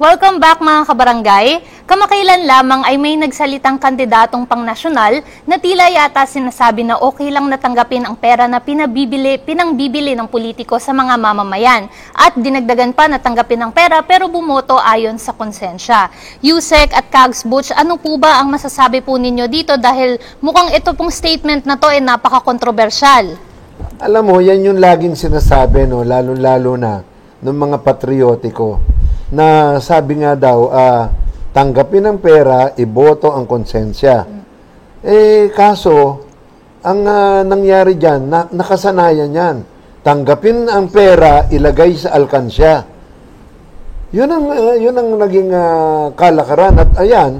Welcome back mga kabarangay. Kamakailan lamang ay may nagsalitang kandidatong pangnasyonal na tila yata sinasabi na okay lang natanggapin ang pera na pinangbibili ng politiko sa mga mamamayan at dinagdagan pa na tanggapin ang pera pero bumoto ayon sa konsensya. Yusek at Kags Butch, ano po ba ang masasabi po ninyo dito dahil mukhang ito pong statement na to ay napaka-kontrobersyal? Alam mo, yan yung laging sinasabi, no? Lalo-lalo na ng mga patriotiko na sabi nga daw, tanggapin ang pera, iboto ang konsensya. Kaso, ang nangyari dyan, nakasanayan yan. Tanggapin ang pera, ilagay sa alkansya. Yun ang naging kalakaran. At ayan,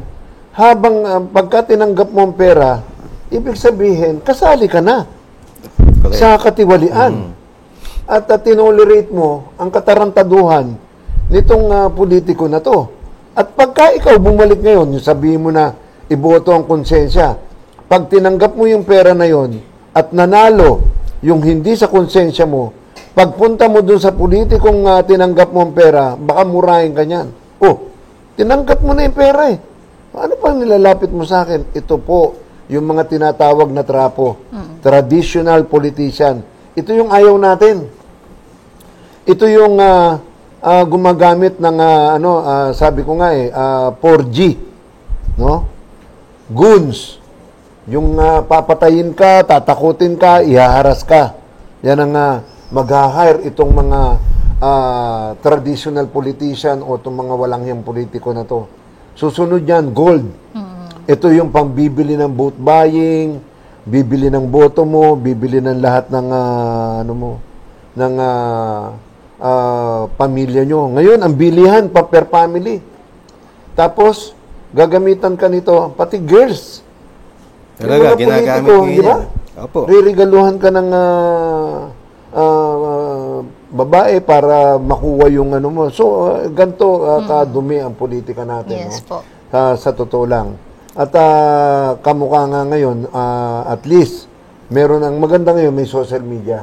habang pagka tinanggap mo ang pera, ibig sabihin, kasali ka na sa katiwalian. At tinolerate mo ang katarantaduhan nitong politiko na to. At pagka ikaw bumalik ngayon, yung sabihin mo na iboto ang konsensya, pag tinanggap mo yung pera na yon at nanalo yung hindi sa konsensya mo, pagpunta mo dun sa politikong tinanggap mo ang pera, baka murahin ka niyan. Tinanggap mo na yung pera eh. Ano pang nilalapit mo sa akin? Ito po, yung mga tinatawag na trapo. Traditional politician. Ito yung ayaw natin. Ito yung gumagamit ng sabi ko nga 4G, no? Goons. Yung papatayin ka, tatakutin ka, ihaharas ka. Yan ang mag-hire itong mga traditional politician o itong mga walangyang politiko na to. Susunod yan, gold. Ito yung pangbibili ng vote buying, bibili ng boto mo, bibili ng lahat ng pamilya nyo. Ngayon, ang bilihan pa per family. Tapos, gagamitan ka nito, pati girls. Talaga, ginagamit nyo yun. Diba? Opo. Ririgaluhan ka ng babae para makuha yung ano mo. So, ganito kadumi ang politika natin. Yes, no? po. Sa totoo lang. At kamukha nga ngayon, at least, meron ang maganda ngayon, may social media.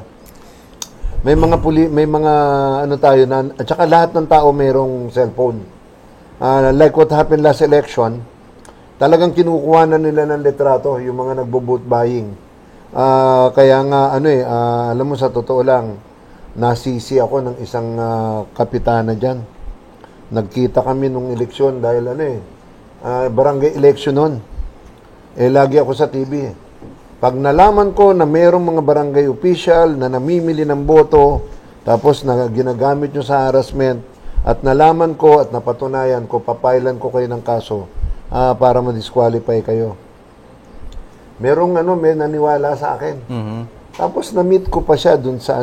May mga ano tayo na, at saka lahat ng tao mayroong cellphone. Like what happened last election, talagang kinukuha na nila ng litrato yung mga nagbo-vote buying. Kaya nga alam mo sa totoo lang, nasisi ako ng isang kapitana diyan. Nagkita kami nung eleksyon dahil barangay election noon. Lagi ako sa TV. Pag nalaman ko na mayroong mga barangay official na namimili ng boto, tapos na ginagamit nyo sa harassment, at nalaman ko at napatunayan ko, papailan ko kayo ng kaso para ma-disqualify kayo. Merong may naniwala sa akin. Tapos na-meet ko pa siya dun sa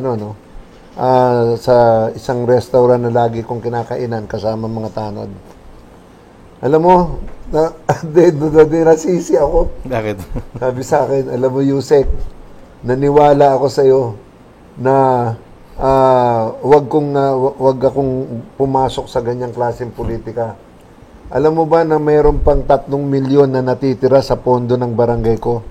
sa isang restaurant na lagi kong kinakainan kasama mga tanod. Alam mo, nasisi ako. Bakit? Sabi sa akin, alam mo Yusek, naniwala ako sa iyo na wag akong pumasok sa ganyang klaseng politika. Alam mo ba na mayroon pang 3 milyon na natitira sa pondo ng barangay ko?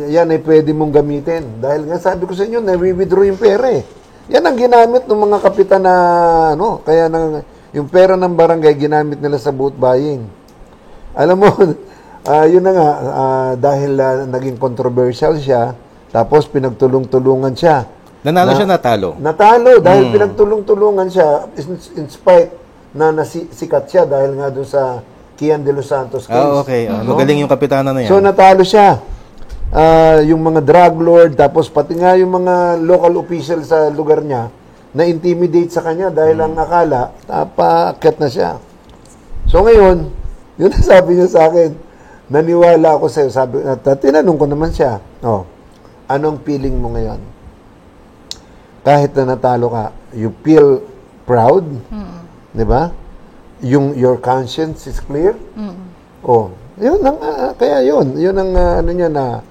Yan ay pwede mong gamitin. Dahil nga sabi ko sa inyo, na-withdraw yung pera eh. Yan ang ginamit ng mga kapitan na kaya yung pera ng barangay ginamit nila sa vote buying. Alam mo, yun na nga, dahil naging controversial siya, tapos pinagtulong-tulungan siya. Nanalo siya, natalo? Natalo, dahil pinagtulong-tulungan siya, in spite na sikat siya dahil nga doon sa Kian de los Santos case. Okay. Magaling yung kapitana na yan. So, natalo siya. Yung mga drug lord, tapos pati nga yung mga local official sa lugar niya, na-intimidate sa kanya dahil ang akala, paakyat na siya. So, ngayon, yun ang sabi niya sa akin, naniwala ako sa'yo. Tinanong ko naman siya, anong feeling mo ngayon? Kahit na natalo ka, you feel proud? Di ba? Your conscience is clear? Yun ang, kaya yun ang niya na,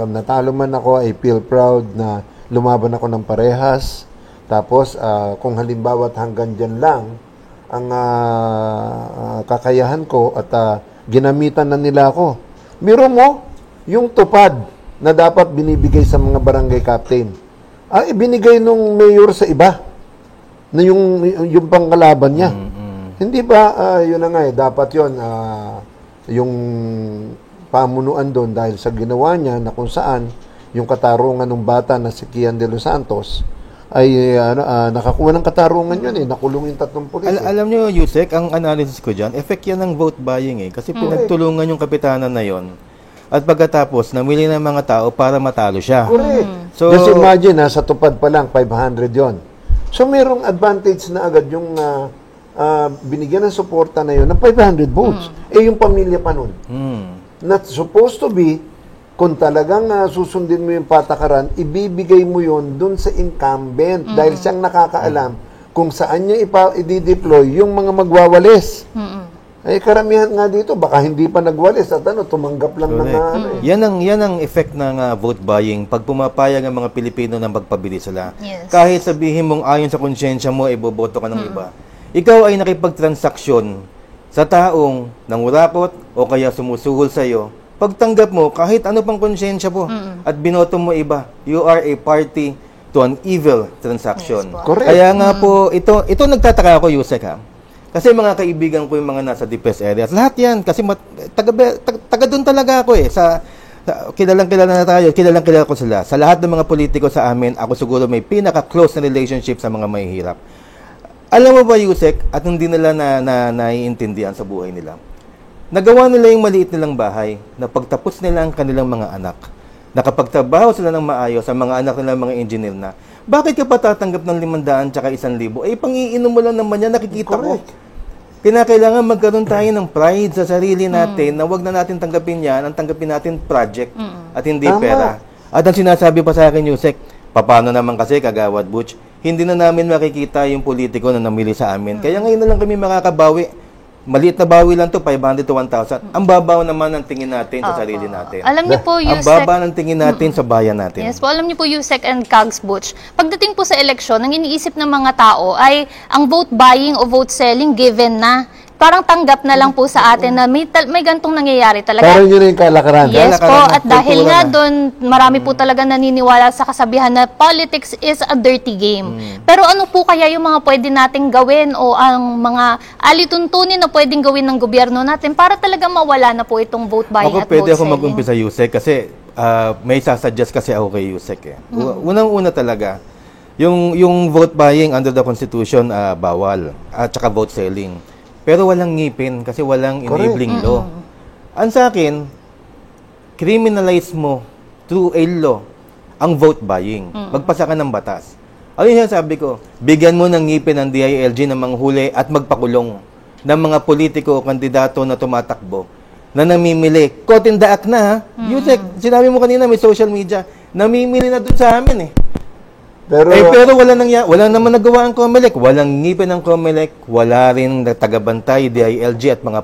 natalo man ako, I feel proud na lumaban ako ng parehas. Tapos, kung halimbawa hanggang dyan lang, ang kakayahan ko at ginamitan na nila ako. Miro mo, yung tupad na dapat binibigay sa mga barangay captain, ibinigay nung mayor sa iba, na yung pangkalaban niya. Hindi ba, yun na nga dapat yun, yung pamunuan doon dahil sa ginawa niya na kung saan yung katarungan ng bata na si Kian de los Santos ay nakakuha ng katarungan yun nakulong yung 3 pulis. Alam nyo, Yusek, ang analysis ko dyan, effect yan ng vote buying kasi pinagtulungan yung kapitanan na yon. At pagkatapos, namili ng mga tao para matalo siya. Correct. So, just imagine, sa tupad pa lang, 500 yon. So, merong advantage na agad yung binigyan ng suporta na yun ng 500 votes. Yung pamilya pa nun. Not supposed to be, kung talagang susundin mo yung patakaran, ibibigay mo yun dun sa incumbent dahil siyang nakakaalam kung saan niya i-deploy yung mga magwawalis. Karamihan nga dito, baka hindi pa nagwalis at tumanggap lang ng Yan ang effect ng vote buying pag pumapayag ang mga Pilipino na magpabili sila. Yes. Kahit sabihin mong ayon sa konsyensya mo, iboboto ka ng iba. Ikaw ay nakipagtransaksyon sa taong nangurakot o kaya sumusuhol sa iyo. Pagtanggap mo, kahit ano pang konsyensya mo at binoto mo iba, you are a party to an evil transaction. Yes, correct. Kaya nga po, ito nagtataka ako, Yusek, ha? Kasi mga kaibigan ko yung mga nasa DepEd areas, lahat yan, kasi taga doon talaga ako kilalang-kilala na tayo, kilalang-kilala ko sila. Sa lahat ng mga politiko sa amin, ako siguro may pinaka-close na relationship sa mga mahihirap. Alam mo ba, Yusek, at hindi nila naiintindihan sa buhay nila? Nagawa nila yung maliit nilang bahay na pagtapos nila ang kanilang mga anak, nakapagtrabaho sila ng maayos sa mga anak nilang mga engineer na, bakit ka pa tatanggap ng 500 tsaka 1,000? Pangiinom mo lang naman yan, nakikita ko. Kinakailangan magkaroon tayo ng pride sa sarili natin na wag na natin tanggapin yan, ang tanggapin natin project at hindi pera. At ang sinasabi pa sa akin, Yusek, paano naman kasi, Kagawad Butch, hindi na namin makikita yung politiko na namili sa amin. Kaya ngayon na lang kami makakabawi. Maliit na bawi lang to, 500 to 1,000. Ang babaw naman ng tingin natin sa sarili natin. Alam niyo po, Ang Yusek, baba ng tingin natin sa bayan natin. yes po, alam niyo po, Yusek and Kags Butch, pagdating po sa eleksyon, ang iniisip ng mga tao ay ang vote buying o vote selling given na. Parang tanggap na lang po sa atin na may gantong nangyayari talaga. Parang yun yung kalakaran. Yes po, Kalakaran ng at dahil kultura nga na. doon, marami po talaga naniniwala sa kasabihan na politics is a dirty game. Pero ano po kaya yung mga pwede nating gawin o ang mga alituntunin na pwedeng gawin ng gobyerno natin para talaga mawala na po itong vote buying Ako at pwede vote ako selling? mag-umpisa, Yusek, kasi may sasuggest kasi ako kay Yusek. Unang-una talaga, yung vote buying under the Constitution, bawal. At saka vote selling. Pero walang ngipin kasi walang enabling law. Ang sa akin, criminalize mo through a law ang vote buying. Magpasa ka ng batas. Ano yung sabi ko? Bigyan mo ng ngipin ang DILG na manghuli at magpakulong ng mga politiko o kandidato na tumatakbo na namimili. Caught in the act na, ha? Yusek, sinabi mo kanina may social media. Namimili na dun sa amin, Pero wala naman nagawa ang COMELEC. Walang ngipin ng COMELEC, wala rin tagabantay, DILG at mga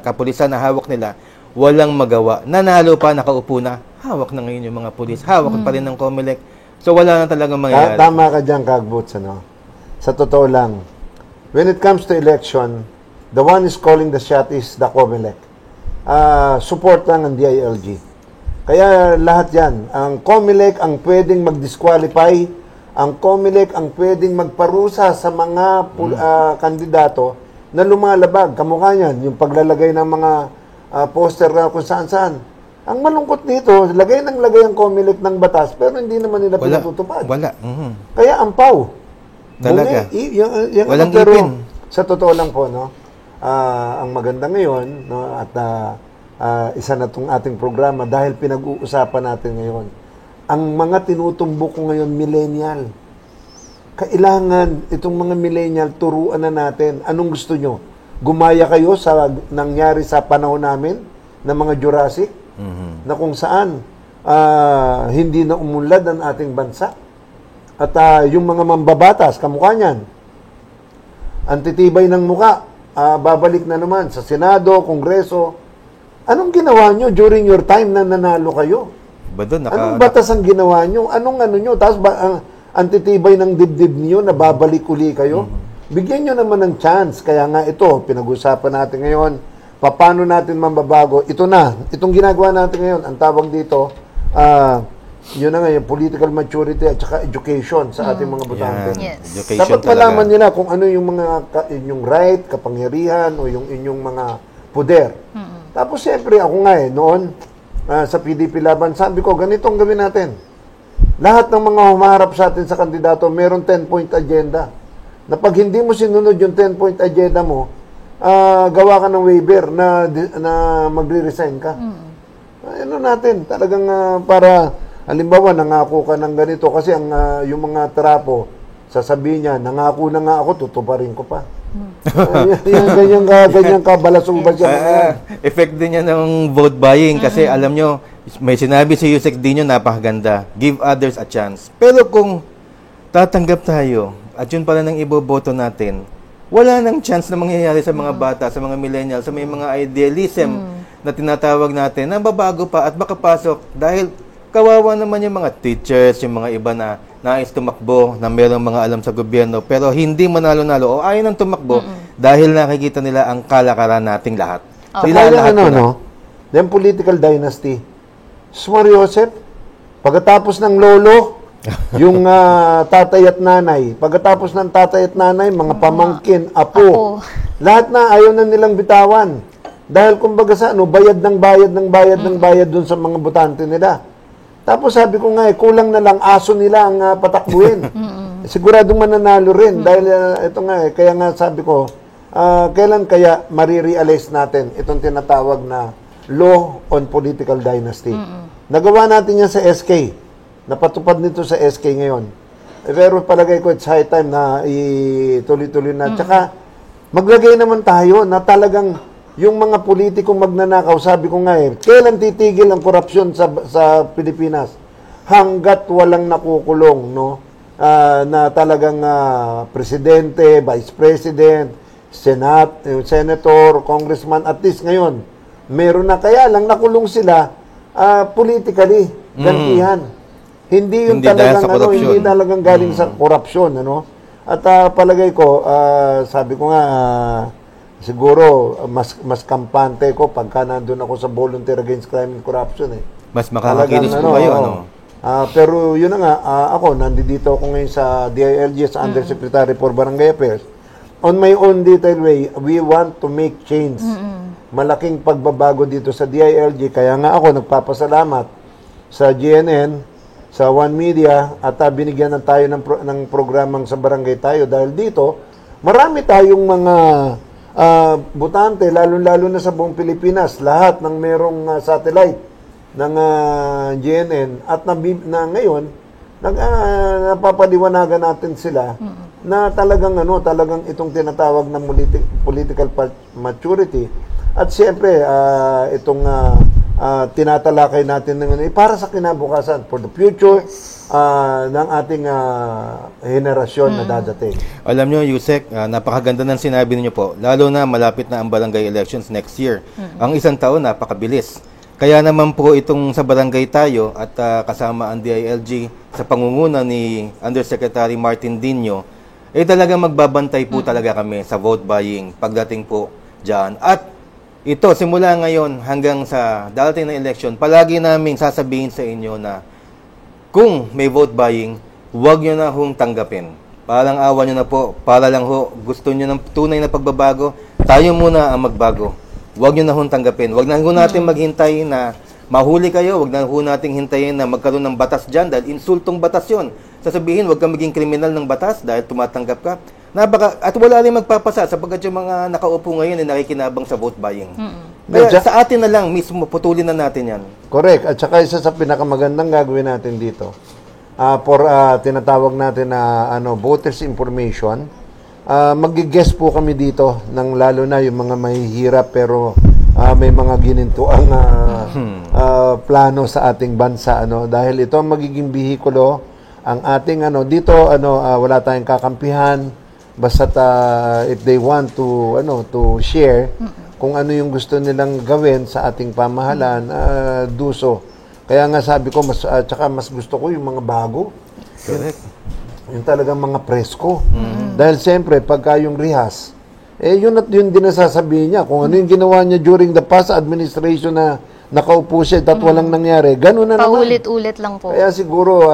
kapulisan na hawak nila. Walang magawa. Nanalo pa, nakaupo na. Hawak na ngayon yung mga pulis. Hawak pa rin ng COMELEC. So wala na talagang mangyayari. Tama ka dyan, Kagbuts, Sa totoo lang, when it comes to election, the one is calling the shot is the COMELEC. Support lang ang DILG. Kaya lahat yan. Ang COMELEC ang pwedeng mag-disqualify, ang COMELEC ang pwedeng magparusa sa mga kandidato na lumalabag. Kamukha niyan, yung paglalagay ng mga poster na kung saan-saan. Ang malungkot dito, lagay ang COMELEC ng batas, pero hindi naman nila pinatutupad. Wala. Kaya ampaw. Talaga. Walang ipin. Sa totoo lang po, ang maganda ngayon, at isa na itong ating programa dahil pinag-uusapan natin ngayon, ang mga tinutumbok ko ngayon, millennial. Kailangan itong mga millennial, turuan na natin. Anong gusto nyo? Gumaya kayo sa nangyari sa panahon namin ng mga Jurassic, na kung saan hindi na umunlad ang ating bansa. At yung mga mambabatas, kamukha niyan, antitibay ng muka, babalik na naman sa Senado, Kongreso. Anong ginawa nyo during your time na nanalo kayo? Anong batas ang ginawa nyo? Anong nyo? Tapos ang antitibay ng dibdib niyo na babalik uli kayo? Bigyan nyo naman ng chance. Kaya nga ito, pinag-usapan natin ngayon, paano natin mambabago? Ito na, itong ginagawa natin ngayon, ang tawag dito, yun na nga, yung political maturity at saka education sa ating mga botante. Yes. Education Dapat talaga. malaman nila kung ano yung mga inyong right, kapangyarihan o yung inyong mga poder. Tapos siyempre ako nga noon sa PDP Laban, sabi ko ganito ang gawin natin. Lahat ng mga humarap sa atin sa kandidato, meron 10-point agenda. Na pag hindi mo sinunod yung 10-point agenda mo, gawa ka ng waiver na magre-resign ka. Ano natin, talagang para halimbawa nangako ka ng ganito kasi yung mga trapo sasabihin niya, nangako na nga ako, tutuparin ko pa. Ganyan ka balasubas yan. Effect din yan ng vote buying kasi alam nyo, may sinabi si Yusek Dino, napakaganda. Give others a chance. Pero kung tatanggap tayo at yun pala ng iboboto natin, wala nang chance na mangyayari sa mga bata, sa mga millennials, sa may mga idealism na tinatawag natin na babago pa at makapasok dahil kawawa naman yung mga teachers, yung mga iba na nais tumakbo, na mayroong mga alam sa gobyerno, pero hindi manalo-nalo o ayaw nang tumakbo dahil nakikita nila ang kalakaran nating lahat. Sila lahat Yung political dynasty. Mario Joseph, pagkatapos ng lolo, yung tatay at nanay, pagkatapos ng tatay at nanay, mga pamangkin, apo, lahat na ayaw na nilang bitawan. Dahil kumbaga sa bayad ng bayad dun sa mga botante nila. Tapos sabi ko nga, kulang na lang aso nila ang patakbuhin. Siguradong mananalo rin. Dahil ito nga, kaya nga sabi ko, kailan kaya marirealize natin itong tinatawag na law on political dynasty. Nagawa natin yan sa SK. Napatupad nito sa SK ngayon. Pero palagay ko, it's high time na ituloy-tuloy na. Tsaka, maglagay naman tayo na talagang yung mga politikong magnanakaw, sabi ko nga kailan titigil ang korupsyon sa Pilipinas? Hanggat walang nakukulong, no? Na talagang presidente, vice president, senator, congressman, at least ngayon, meron na. Kaya lang nakulong sila politically, gantihan. Hindi yung talagang hindi talagang galing sa korupsyon, ano? At palagay ko, sabi ko nga, siguro mas kampante ko pagka nandun ako sa Volunteer Against Crime and Corruption Mas makakakilos po kayo, ano? Pero yun na nga, ako, nandito ako ngayon sa DILG, sa Undersecretary for Barangay Affairs. On my own detailed way, we want to make change. Malaking pagbabago dito sa DILG, kaya nga ako nagpapasalamat sa GNN, sa One Media, at binigyan na tayo ng programang sa Barangay Tayo. Dahil dito, marami tayong mga botante, lalo-lalo na sa buong Pilipinas, lahat ng merong satellite ng GNN at na ngayon napapaliwanagan natin sila na talagang talagang itong tinatawag na political maturity at siyempre itong tinatalakay natin ng para sa kinabukasan for the future ng ating henerasyon na dadating. Alam nyo, Yusek, napakaganda ng sinabi niyo po, lalo na malapit na ang barangay elections next year. Ang isang taon, napakabilis. Kaya naman po itong sa Barangay Tayo at kasama ang DILG sa pangunguna ni Undersecretary Martin Dino, talagang magbabantay po talaga kami sa vote buying pagdating po dyan. At ito, simula ngayon hanggang sa darating na election, palagi namin sasabihin sa inyo na kung may vote buying, huwag nyo na hong tanggapin. Parang awa nyo na po, para lang ho, gusto nyo ng tunay na pagbabago, tayo muna ang magbago. Huwag nyo na hong tanggapin. Huwag na ho natin maghintay na mahuli kayo. Huwag na ho natin hintayin na magkaroon ng batas dyan dahil insultong batas yun. Sasabihin, huwag kang maging kriminal ng batas dahil tumatanggap ka. At wala rin magpapasa sapagkat yung mga nakaupo ngayon ay nakikinabang sa vote buying. Kaya sa atin na lang mismo, putulin na natin yan. Correct. At saka isa sa pinakamagandang gagawin natin dito, tinatawag natin na voters information, mag-guess po kami dito ng lalo na yung mga mahihirap pero may mga ginintuang plano sa ating bansa dahil ito ang magiging bihikulo ang ating dito wala tayong kakampihan basta if they want to to share kung ano yung gusto nilang gawin sa ating pamahalaan duso. Kaya nga sabi ko tsaka mas gusto ko yung mga bago. Correct. Yung talagang mga presko. Dahil siyempre, pagka yung rehas, yun at yun din nasasabihin niya. Kung ano yung ginawa niya during the past administration na nakaupo siya at walang nangyari. Ganun na naman. Paulit-ulit lang po. Kaya siguro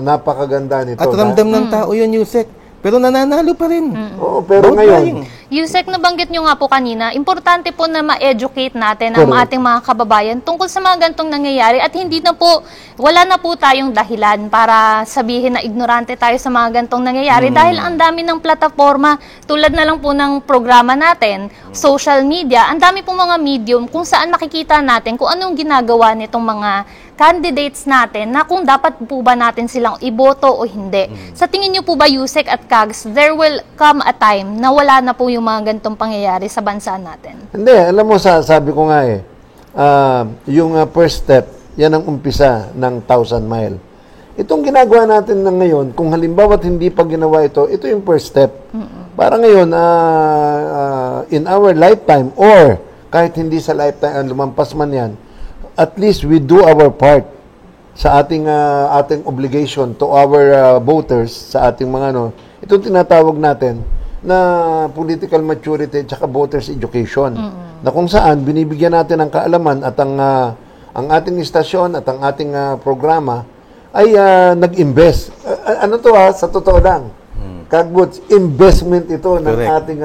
napakaganda nito. At ramdam ng tao yun, Yusek. Pero nananalo pa rin. Oo, pero Vote ngayon, buying. Yusek, nabanggit nyo nga po kanina, importante po na ma-educate natin ang Correct. ating mga kababayan tungkol sa mga gantong nangyayari at hindi na po, wala na po tayong dahilan para sabihin na ignorante tayo sa mga gantong nangyayari dahil ang dami ng plataforma, tulad na lang po ng programa natin, social media, ang dami pong mga medium kung saan makikita natin kung anong ginagawa nitong mga candidates natin na kung dapat po ba natin silang iboto o hindi. Sa tingin niyo po ba, Yusek at Kags, there will come a time na wala na po yung mga ganitong pangyayari sa bansa natin? hindi, alam mo, sabi ko nga yung first step, yan ang umpisa ng 1,000 mile. Itong ginagawa natin na ngayon, kung halimbawa hindi pa ginawa ito yung first step. Para ngayon, in our lifetime, or kahit hindi sa lifetime, lumampas man yan, at least we do our part sa ating obligation to our voters, sa ating mga itong tinatawag natin na political maturity at saka voters education. Na kung saan binibigyan natin ng kaalaman at ang ating istasyon at ang ating programa ay nag-invest. Sa totoo lang. Kagboots, investment ito ng Correct. ating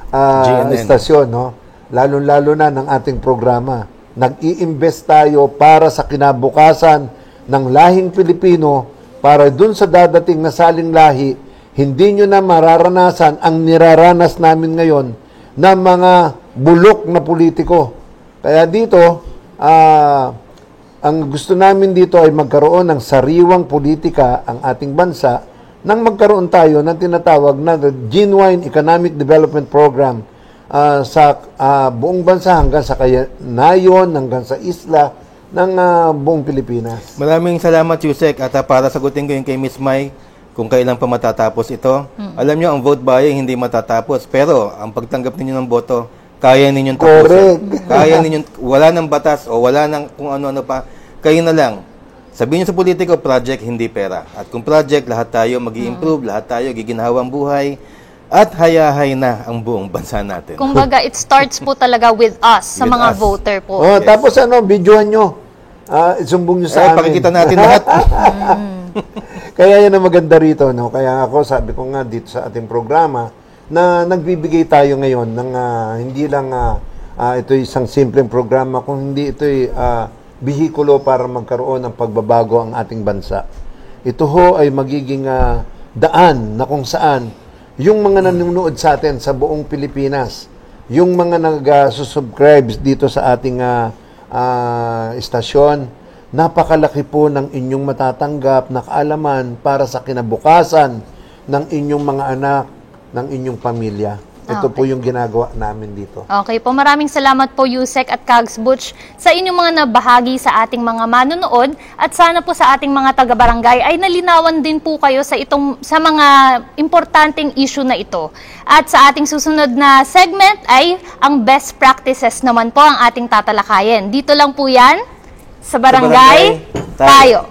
GNN. istasyon, no? Lalo-lalo na ng ating programa. Nag-i-invest tayo para sa kinabukasan ng lahing Pilipino, para dun sa dadating na saling lahi, hindi nyo na mararanasan ang niraranas namin ngayon na mga bulok na politiko. Kaya dito, ang gusto namin dito ay magkaroon ng sariwang politika ang ating bansa nang magkaroon tayo ng tinatawag na Genuine Economic Development Program sa buong bansa hanggang sa Nayon, hanggang sa isla ng buong Pilipinas. Maraming salamat, Yusek. At para sagutin ko yung kay Miss Mai, kung kailan pa matatapos ito. Alam nyo, ang vote buying hindi matatapos. Pero, ang pagtanggap ninyo ng boto, kaya ninyong tapusin. Correct. Kaya ninyong, wala ng batas o wala ng kung ano-ano pa. Kayo na lang. Sabihin nyo sa politiko, project, hindi pera. At kung project, lahat tayo mag-i-improve, lahat tayo giginhawang buhay, at hayahay na ang buong bansa natin. Kumbaga, it starts po talaga with us, sa With mga us. voter po. Oh, tapos videohan nyo. Isumbong nyo sa amin. Pakikita natin lahat. Kaya yan ang maganda rito, no? Kaya ako, sabi ko nga dito sa ating programa, na nagbibigay tayo ngayon ng hindi lang ito isang simpleng programa, kung hindi ito'y bihikulo para magkaroon ng pagbabago ang ating bansa. Ito ho ay magiging daan na kung saan yung mga nanonood sa atin sa buong Pilipinas, yung mga nag-subscribe dito sa ating istasyon, napakalaki po ng inyong matatanggap na kaalaman para sa kinabukasan ng inyong mga anak, ng inyong pamilya. Ito po yung ginagawa namin dito. Okay po, maraming salamat po, Yusek at Kags Butch, sa inyong mga nabahagi sa ating mga manonood, at sana po sa ating mga taga-barangay ay nalinawan din po kayo sa mga importanteng issue na ito. At sa ating susunod na segment ay ang best practices naman po ang ating tatalakayin. Dito lang po yan, sa barangay, tayo.